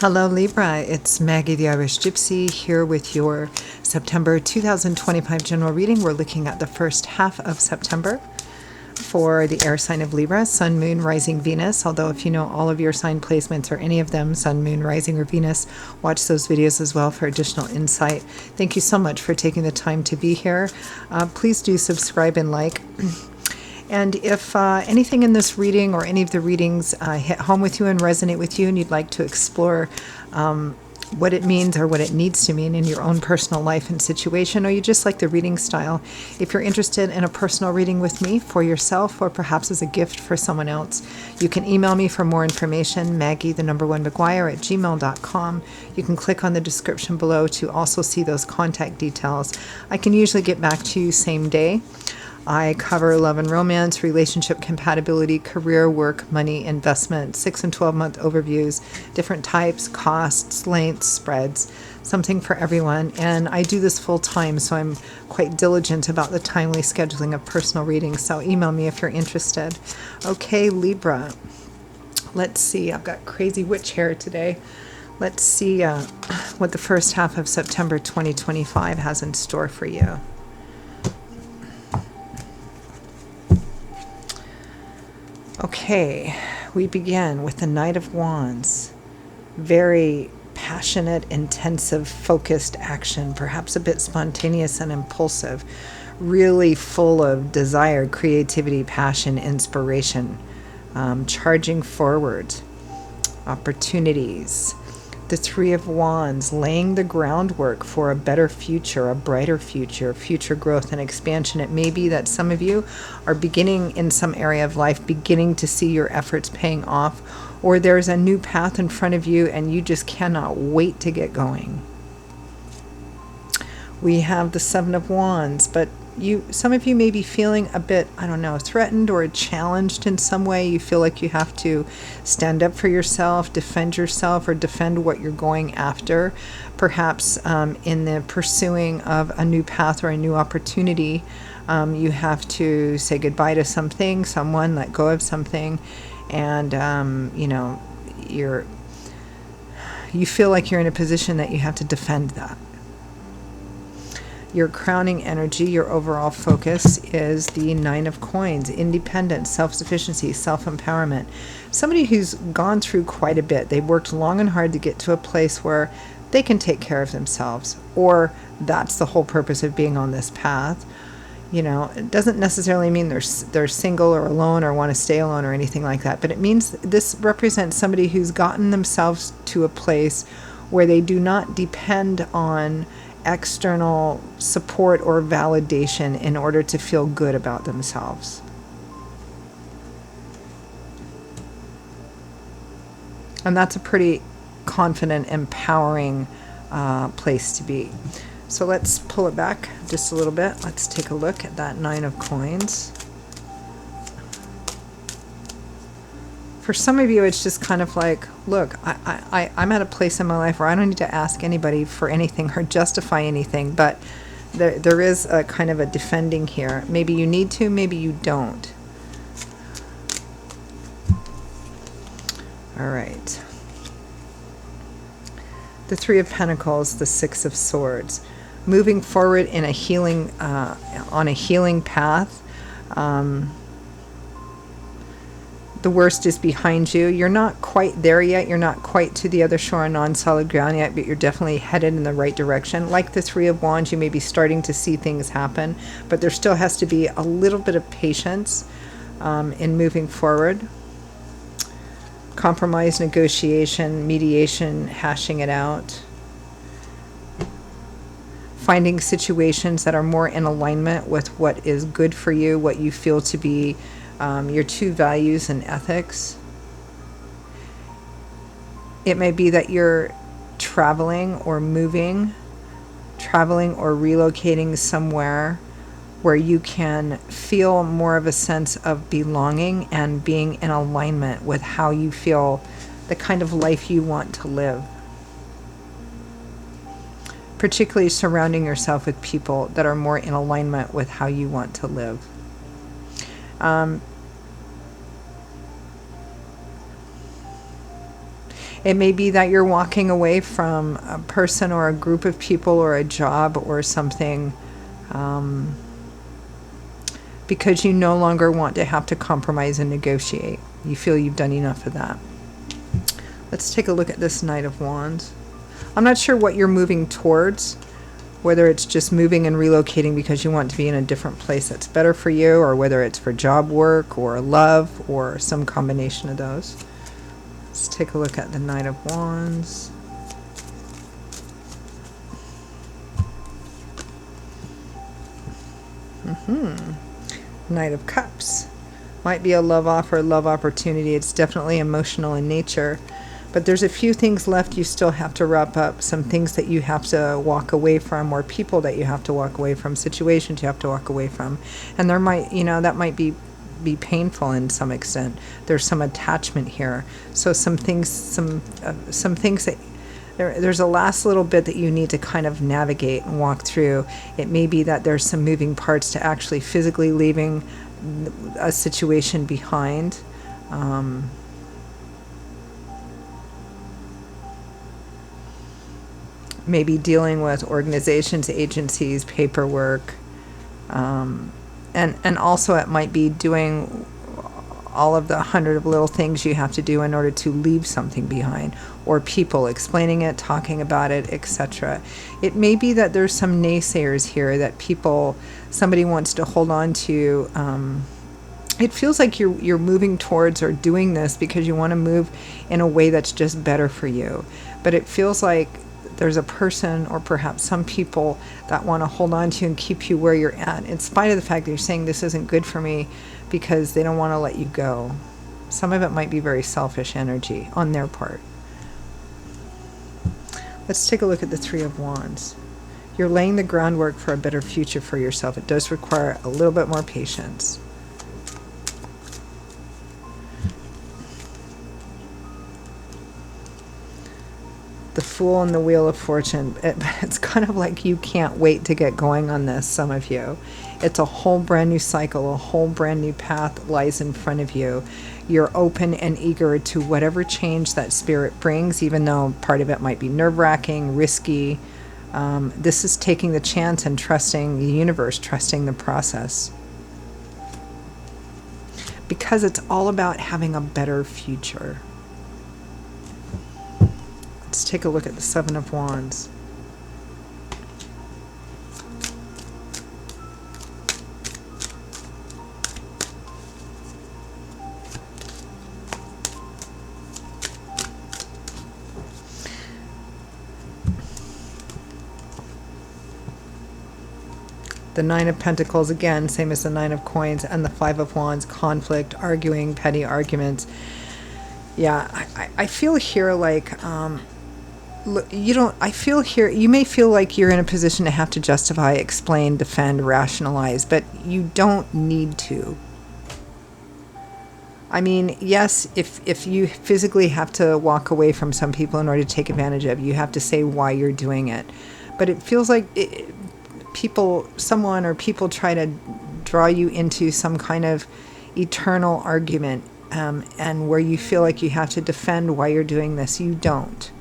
Hello Libra, it's Maggie the Irish Gypsy here with your September 2025 general reading. We're looking at the first half of September for the air sign of Libra, Sun, Moon, Rising, Venus. Although if you know all of your sign placements or any of them, Sun, Moon, Rising, or Venus, watch those videos as well for additional insight. Thank you so much for taking the time to be here. Please do subscribe and like. And if anything in this reading or any of the readings hit home with you and resonate with you and you'd like to explore what it means or what it needs to mean in your own personal life and situation, or you just like the reading style, if you're interested in a personal reading with me for yourself or perhaps as a gift for someone else, you can email me for more information, Maggie1McGuire@gmail.com. You can click on the description below to also see those contact details. I can usually get back to you same day. I cover love and romance, relationship compatibility, career, work, money, investment, 6 and 12-month overviews, different types, costs, lengths, spreads, something for everyone. And I do this full time, so I'm quite diligent about the timely scheduling of personal readings. So email me if you're interested. Okay, Libra. Let's see. I've got crazy witch hair today. Let's see what the first half of September 2025 has in store for you. Okay, we begin with the Knight of Wands. Very passionate, intensive, focused action, perhaps a bit spontaneous and impulsive, really full of desire, creativity, passion, inspiration, charging forward, opportunities. The Three of Wands, laying the groundwork for a better future, a brighter future, future growth and expansion. It may be that some of you are beginning in some area of life, beginning to see your efforts paying off, or there's a new path in front of you and you just cannot wait to get going. We have the Seven of Wands, but some of you may be feeling a bit, I don't know, threatened or challenged in some way. You feel like you have to stand up for yourself, defend yourself, or defend what you're going after. Perhaps in the pursuing of a new path or a new opportunity, you have to say goodbye to something, someone, let go of something, and you feel like you're in a position that you have to defend that. Your crowning energy, your overall focus is the Nine of Coins, independence, self-sufficiency, self-empowerment. Somebody who's gone through quite a bit. They've worked long and hard to get to a place where they can take care of themselves, or that's the whole purpose of being on this path. You know, it doesn't necessarily mean they're single or alone or want to stay alone or anything like that, but it means this represents somebody who's gotten themselves to a place where they do not depend on external support or validation in order to feel good about themselves. And that's a pretty confident, empowering place to be. So let's pull it back just a little bit. Let's take a look at that Nine of Coins. For some of you, it's just kind of like, look, I'm at a place in my life where I don't need to ask anybody for anything or justify anything, but there is a kind of a defending here. Maybe you need to, maybe you don't. All right. The Three of Pentacles, the Six of Swords. Moving forward in a healing, on a healing path. The worst is behind you. You're not quite there yet. You're not quite to the other shore on non-solid ground yet, but you're definitely headed in the right direction. Like the Three of Wands, you may be starting to see things happen, but there still has to be a little bit of patience in moving forward. Compromise, negotiation, mediation, hashing it out. Finding situations that are more in alignment with what is good for you, what you feel to be your true values and ethics. It may be that you're traveling or moving, traveling or relocating somewhere where you can feel more of a sense of belonging and being in alignment with how you feel, the kind of life you want to live. Particularly surrounding yourself with people that are more in alignment with how you want to live. It may be that you're walking away from a person or a group of people or a job or something because you no longer want to have to compromise and negotiate. You feel you've done enough of that. Let's take a look at this Knight of Wands. I'm not sure what you're moving towards, whether it's just moving and relocating because you want to be in a different place that's better for you, or whether it's for job work or love or some combination of those. Let's take a look at the Knight of Wands. Knight of Cups. Might be a love offer, love opportunity. It's definitely emotional in nature. But there's a few things left you still have to wrap up. Some things that you have to walk away from, or people that you have to walk away from, situations you have to walk away from. And there might, that might be painful in some extent. There's some attachment here. So some things that there's a last little bit that you need to kind of navigate and walk through. It may be that there's some moving parts to actually physically leaving a situation behind. Maybe dealing with organizations, agencies, paperwork, and also it might be doing all of the 100 of little things you have to do in order to leave something behind, or people, explaining it, talking about it, etc. It may be that there's some naysayers here that somebody wants to hold on to. It feels like you're moving towards or doing this because you want to move in a way that's just better for you. But it feels like there's a person or perhaps some people that want to hold on to you and keep you where you're at, in spite of the fact that you're saying this isn't good for me, because they don't want to let you go. Some of it might be very selfish energy on their part. Let's take a look at the Three of Wands. You're laying the groundwork for a better future for yourself. It does require a little bit more patience. The Fool and the Wheel of Fortune. It's kind of like you can't wait to get going on this, some of you. It's a whole brand new cycle, a whole brand new path lies in front of you. You're open and eager to whatever change that spirit brings, even though part of it might be nerve-wracking, risky. This is taking the chance and trusting the universe, trusting the process. Because it's all about having a better future. Let's take a look at the Seven of Wands. The Nine of Pentacles, again, same as the Nine of Coins, and the Five of Wands, conflict, arguing, petty arguments. Yeah, I feel here like you may feel like you're in a position to have to justify, explain, defend, rationalize, but you don't need to. I mean, yes, if you physically have to walk away from some people in order to take advantage of, you have to say why you're doing it. But it feels like people try to draw you into some kind of eternal argument, and where you feel like you have to defend why you're doing this. You don't.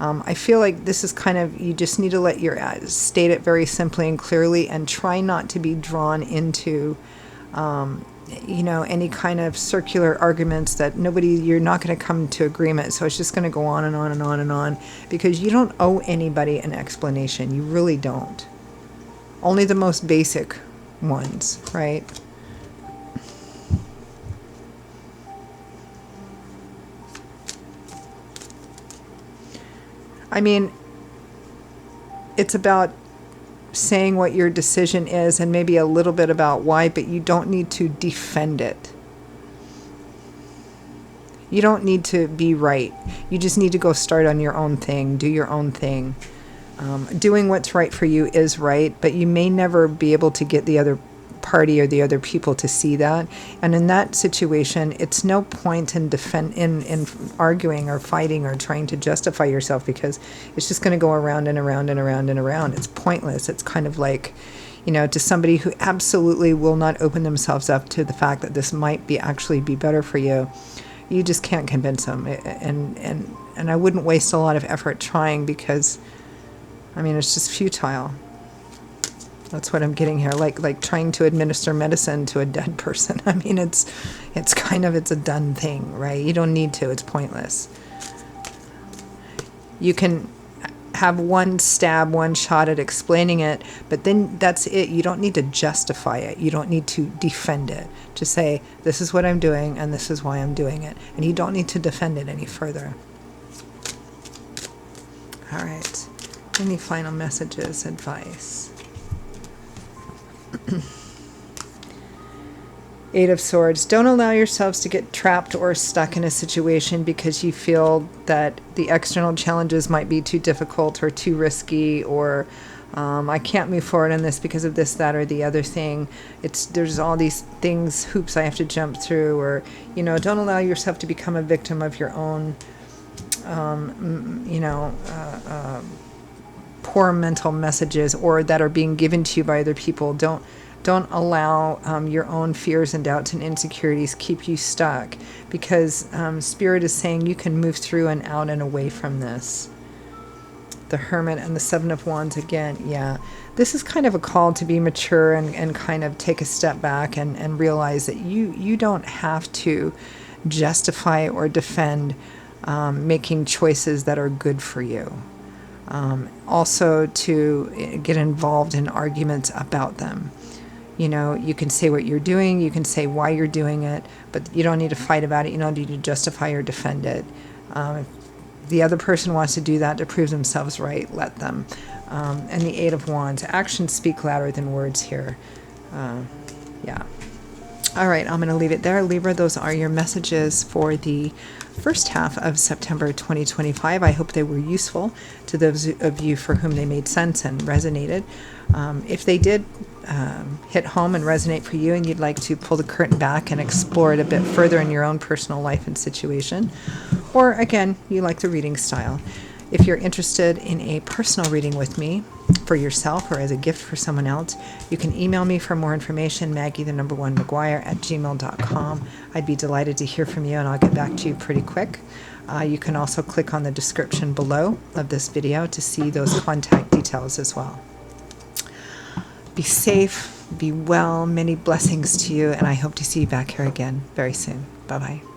I feel like this is kind of, you just need to state it very simply and clearly, and try not to be drawn into, any kind of circular arguments that you're not going to come to agreement. So it's just going to go on and on and on and on, because you don't owe anybody an explanation. You really don't. Only the most basic ones, right? I mean, it's about saying what your decision is and maybe a little bit about why, but you don't need to defend it. You don't need to be right. You just need to go start on your own thing, do your own thing. Doing what's right for you is right, but you may never be able to get the other party or the other people to see that. And in that situation, it's no point in arguing or fighting or trying to justify yourself, because it's just going to go around and around and around and around. It's pointless. It's kind of like, to somebody who absolutely will not open themselves up to the fact that this might actually be better for you. you just can't convince them. And I wouldn't waste a lot of effort trying, because, I mean, it's just futile. That's what I'm getting here. Like trying to administer medicine to a dead person. I mean, it's a done thing, right? You don't need to. It's pointless. You can have one stab, one shot at explaining it, but then that's it. You don't need to justify it. You don't need to defend it. Just say, this is what I'm doing, and this is why I'm doing it. And you don't need to defend it any further. All right. Any final messages, advice? Eight of Swords. Don't allow yourselves to get trapped or stuck in a situation because you feel that the external challenges might be too difficult or too risky, or I can't move forward on this because of this, that, or the other thing. There's all these things, hoops I have to jump through, or, don't allow yourself to become a victim of your own, poor mental messages, or that are being given to you by other people. Don't allow your own fears and doubts and insecurities keep you stuck, because Spirit is saying you can move through and out and away from this. The Hermit and the Seven of Wands again. Yeah, this is kind of a call to be mature and kind of take a step back and realize that you don't have to justify or defend making choices that are good for you. Also to get involved in arguments about them. You can say what you're doing, you can say why you're doing it, but you don't need to fight about it. You don't need to justify or defend it. If the other person wants to do that to prove themselves right, let them. And the Eight of Wands. Actions speak louder than words here. Yeah. All right, I'm going to leave it there. Libra, those are your messages for the first half of September 2025. I hope they were useful to those of you for whom they made sense and resonated. If they did hit home and resonate for you, and you'd like to pull the curtain back and explore it a bit further in your own personal life and situation, or again, you like the reading style, if you're interested in a personal reading with me for yourself or as a gift for someone else, you can email me for more information, Maggie1McGuire@gmail.com. I'd be delighted to hear from you, and I'll get back to you pretty quick. You can also click on the description below of this video to see those contact details as well. Be safe, be well, many blessings to you, and I hope to see you back here again very soon. Bye-bye.